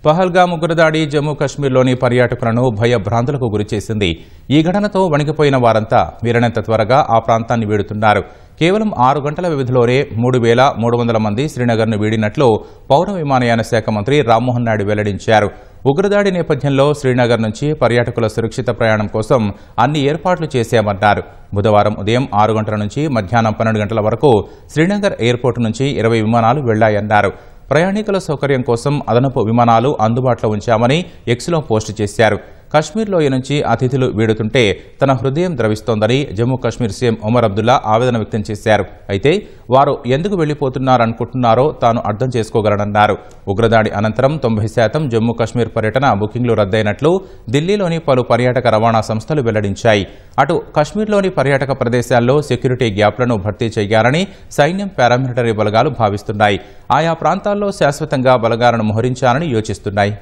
పహల్గామ్ ఉగ్రదాడి జమ్మూ కశ్మీర్లోని పర్యాటకులను భయభ్రాంతులకు గురిచేసింది. ఈ ఘటనతో వణికిపోయిన వారంతా వీలైనంత త్వరగా ఆ ప్రాంతాన్ని వీడుతున్నారు. కేవలం 6 గంటల వ్యవధిలోనే 3,300 మంది శ్రీనగర్ను వీడినట్లు పౌర విమానయాన శాఖ మంత్రి రామ్మోహన్ నాయుడు వెల్లడించారు. ఉగ్రదాడి నేపథ్యంలో శ్రీనగర్ నుంచి పర్యాటకుల సురక్షిత ప్రయాణం కోసం అన్ని ఏర్పాట్లు చేశామన్నారు. బుధవారం ఉదయం 6 గంటల నుంచి మధ్యాహ్నం 12 గంటల వరకు శ్రీనగర్ ఎయిర్పోర్టు నుంచి 20 విమానాలు వెళ్లాయన్నారు. ప్రయాణికుల సౌకర్యం కోసం అదనపు విమానాలు అందుబాటులో ఉంచామని ఎక్స్లో పోస్టు చేశారు. కశ్మీర్లోయ నుంచి అతిథులు వీడుతుంటే తన హృదయం ద్రవిస్తోందని జమ్మూ కశ్మీర్ సీఎం ఒమర్ అబ్దుల్లా ఆవేదన వ్యక్తం చేశారు. అయితే వారు ఎందుకు వెళ్లిపోతున్నారనుకుంటున్నారో తాను అర్థం చేసుకోగలనన్నారు. ఉగ్రదాడి అనంతరం 90% జమ్మూ కశ్మీర్ పర్యటన బుకింగ్లు రద్దయినట్లు ఢిల్లీలోని పలు పర్యాటక రవాణా సంస్థలు వెల్లడించాయి. అటు కశ్మీర్లోని పర్యాటక ప్రదేశాల్లో సెక్యూరిటీ గ్యాప్లను భర్తీ చేయాలని సైన్యం, పారామిలిటరీ బలగాలు భావిస్తున్నాయి. ఆయా ప్రాంతాల్లో శాశ్వతంగా బలగాలను మోహరించాలని యోచిస్తున్నాయి.